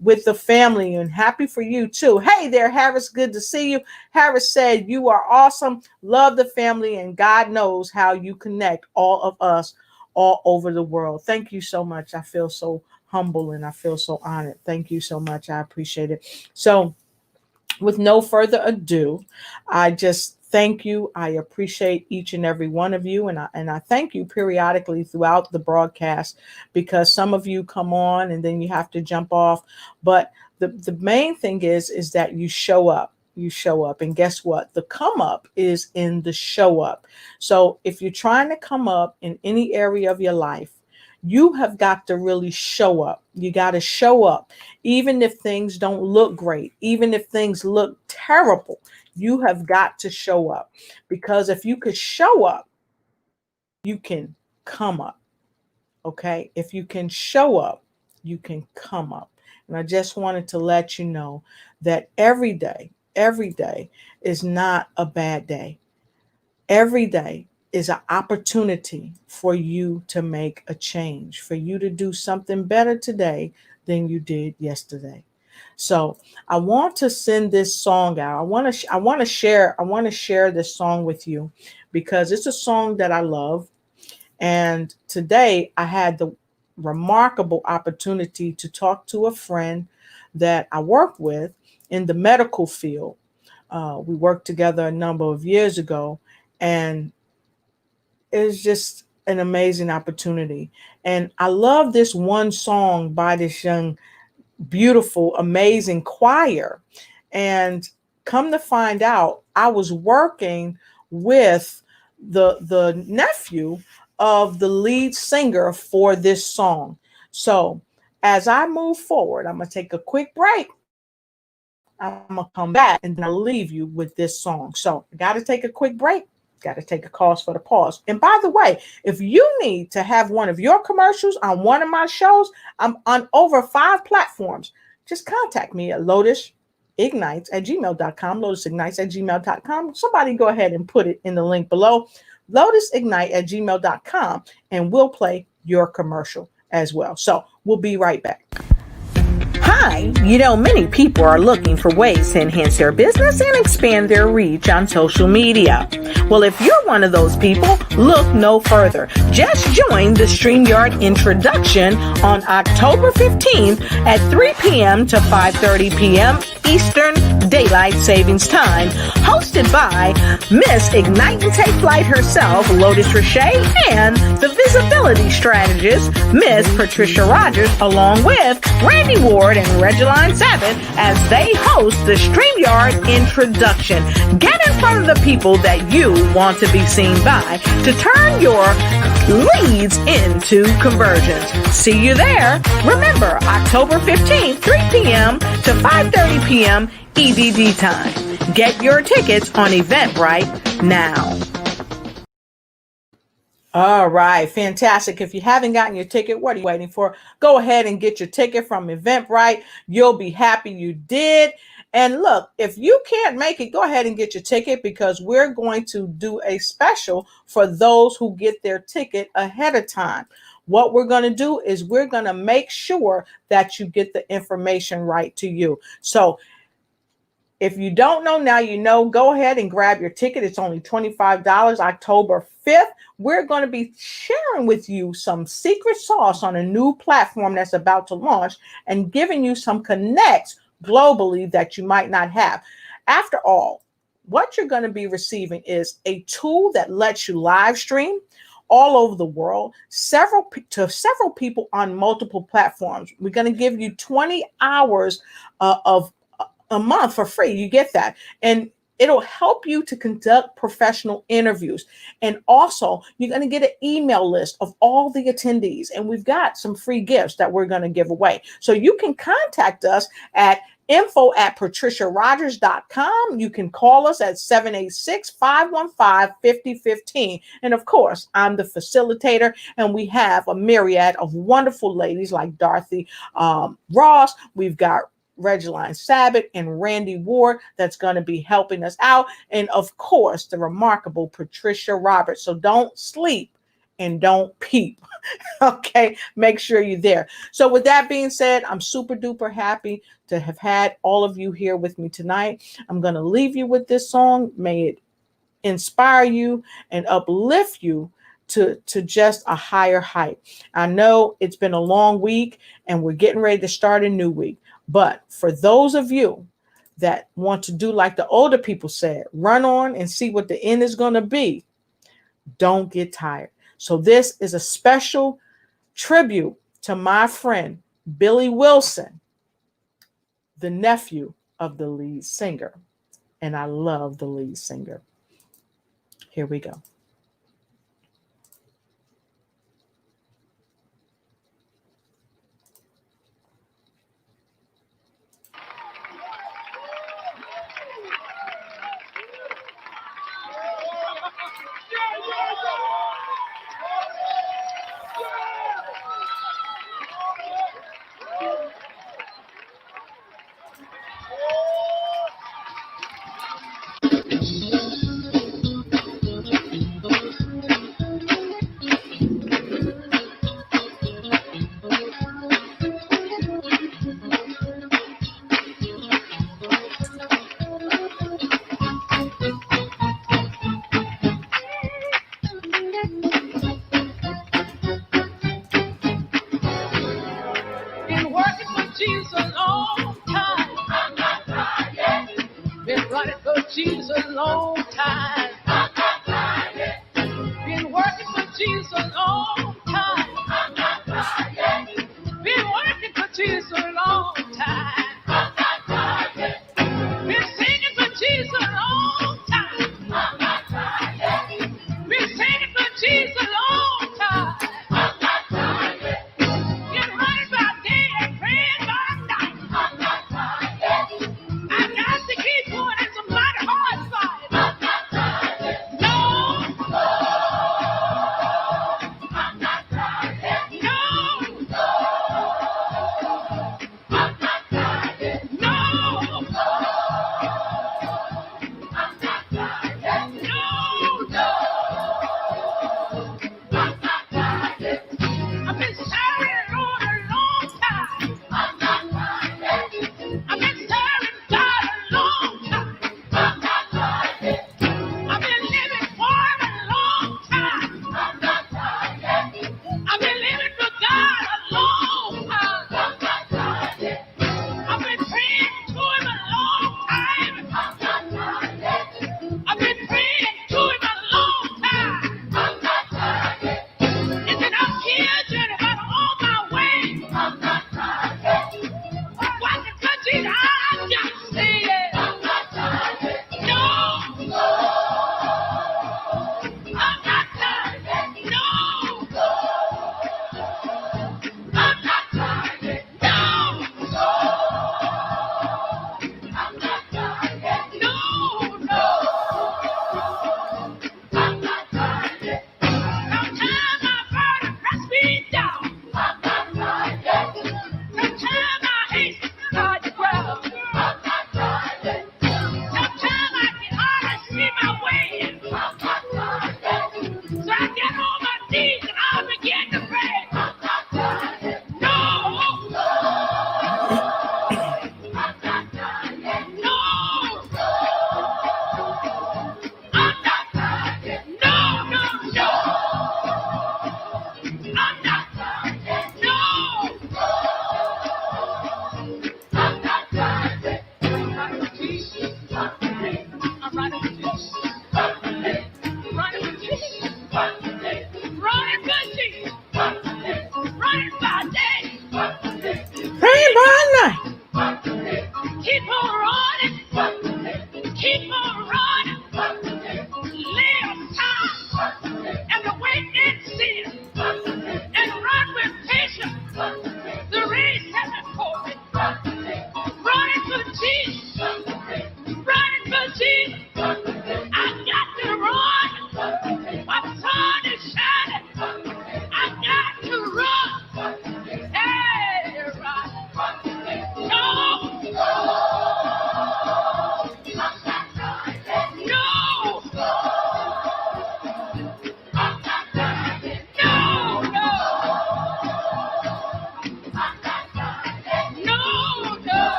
with the family, and happy for you too. Hey there, Harris. Good to see you. Harris said, you are awesome. Love the family, and God knows how you connect all of us all over the world. Thank you so much. I feel so humble and I feel so honored. Thank you so much. I appreciate it. So, with no further ado, I just thank you. I appreciate each and every one of you. And I thank you periodically throughout the broadcast, because some of you come on and then you have to jump off. But the main thing is that you show up. You show up. And guess what? The come up is in the show up. So if you're trying to come up in any area of your life, you have got to really show up. You got to show up. Even if things don't look great, even if things look terrible, you have got to show up. Because if you could show up, you can come up. Okay? If you can show up, you can come up. And I just wanted to let you know that every day is not a bad day. Every day is an opportunity for you to make a change, for you to do something better today than you did yesterday. So I want to send this song out. I want to share this song with you, because it's a song that I love. And today I had the remarkable opportunity to talk to a friend that I work with in the medical field. We worked together a number of years ago, and it's just an amazing opportunity. And I love this one song by this young, beautiful, amazing choir. And come to find out, I was working with the nephew of the lead singer for this song. So as I move forward, I'm going to take a quick break. I'm going to come back and then I'll leave you with this song. So I got to take a quick break. Got to take a pause for the pause. And by the way, if you need to have one of your commercials on one of my shows, I'm on over 5 platforms. Just contact me at lotusignites@gmail.com, lotusignites@gmail.com. Somebody go ahead and put it in the link below, lotusignite@gmail.com, and we'll play your commercial as well. So we'll be right back. Hi, many people are looking for ways to enhance their business and expand their reach on social media. Well, if you're one of those people, look no further. Just join the StreamYard introduction on October 15th at 3 p.m. to 5:30 p.m. Eastern Daylight Savings Time, hosted by Miss Ignite&TakeFlight herself, Lotus Richey, and the visibility strategist, Miss Patricia Rogers, along with Randy Ward and Regeline Sabbath, as they host the StreamYard introduction. Get in front of the people that you want to be seen by to turn your leads into conversions. See you there. Remember, October 15th, 3 p.m. to 5:30 p.m. EDD time. Get your tickets on Eventbrite now. All right, fantastic. If you haven't gotten your ticket, what are you waiting for? Go ahead and get your ticket from Eventbrite. You'll be happy you did. And look, if you can't make it, go ahead and get your ticket, because we're going to do a special for those who get their ticket ahead of time. What we're going to do is we're going to make sure that you get the information right to you. So if you don't know, now you know. Go ahead and grab your ticket. It's only $25. October 5th, we're going to be sharing with you some secret sauce on a new platform that's about to launch and giving you some connects globally that you might not have. After all, what you're going to be receiving is a tool that lets you live stream all over the world, several people on multiple platforms. We're going to give you 20 hours of a month for free. You get that. And it'll help you to conduct professional interviews. And also, you're going to get an email list of all the attendees. And we've got some free gifts that we're going to give away. So you can contact us at info@patriciarogers.com. You can call us at 786-515-5015. And of course, I'm the facilitator, and we have a myriad of wonderful ladies like Dorothy Ross. We've got Regeline Sabbath and Randy Ward that's going to be helping us out. And of course, the remarkable Patricia Roberts. So don't sleep and don't peep. Okay, make sure you're there. So with that being said, I'm super duper happy to have had all of you here with me tonight. I'm going to leave you with this song. May it inspire you and uplift you to just a higher height. I know it's been a long week and we're getting ready to start a new week. But for those of you that want to do like the older people said, run on and see what the end is going to be, don't get tired. So this is a special tribute to my friend, Billy Wilson, the nephew of the lead singer. And I love the lead singer. Here we go. Jesus a long time. Been working for Jesus a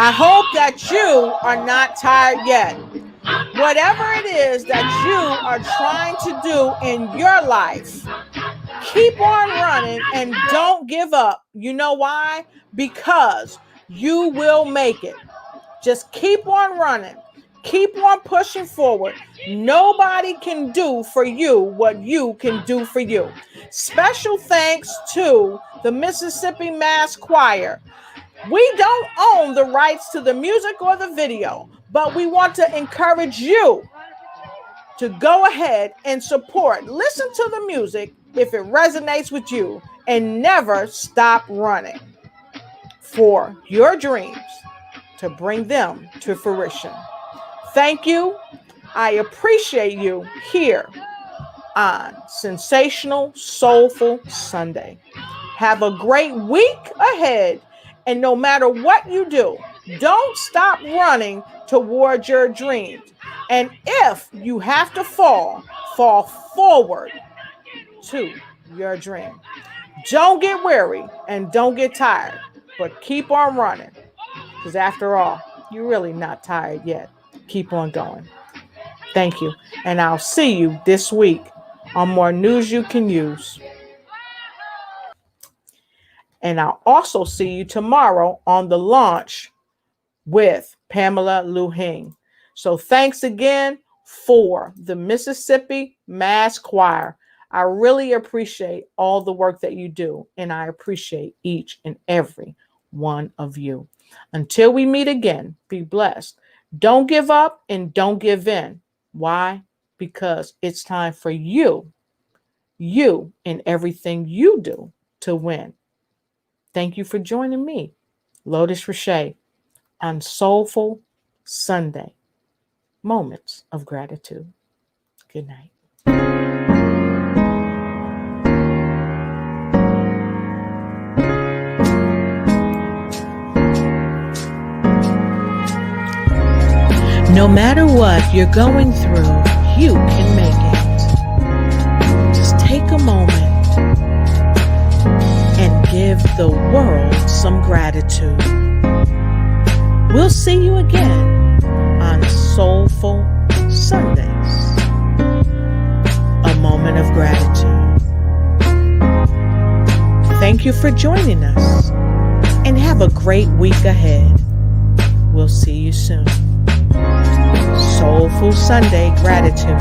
I hope that you are not tired yet. Whatever it is that you are trying to do in your life, keep on running and don't give up. You know why? Because you will make it. Just keep on running. Keep on pushing forward. Nobody can do for you what you can do for you. Special thanks to the Mississippi Mass Choir. We don't own the rights to the music or the video, but we want to encourage you to go ahead and support. Listen to the music if it resonates with you, and never stop running for your dreams to bring them to fruition. Thank you. I appreciate you here on Sensational Soulful Sunday. Have a great week ahead. And no matter what you do, don't stop running towards your dreams. And if you have to fall forward to your dream. Don't get weary and don't get tired, but keep on running. Because after all, you're really not tired yet. Keep on going. Thank you. And I'll see you this week on More News You Can Use. And I'll also see you tomorrow on the launch with Pamela Luhing. So thanks again for the Mississippi Mass Choir. I really appreciate all the work that you do, and I appreciate each and every one of you. Until we meet again, be blessed. Don't give up and don't give in. Why? Because it's time for you and everything you do to win. Thank you for joining me, Lotus Roche, on Soulful Sunday, Moments of Gratitude. Good night. No matter what you're going through, you can make it. Just take a moment and give the world some gratitude. We'll see you again on Soulful Sundays, a moment of gratitude. Thank you for joining us and have a great week ahead. We'll see you soon. Soulful Sunday Gratitude.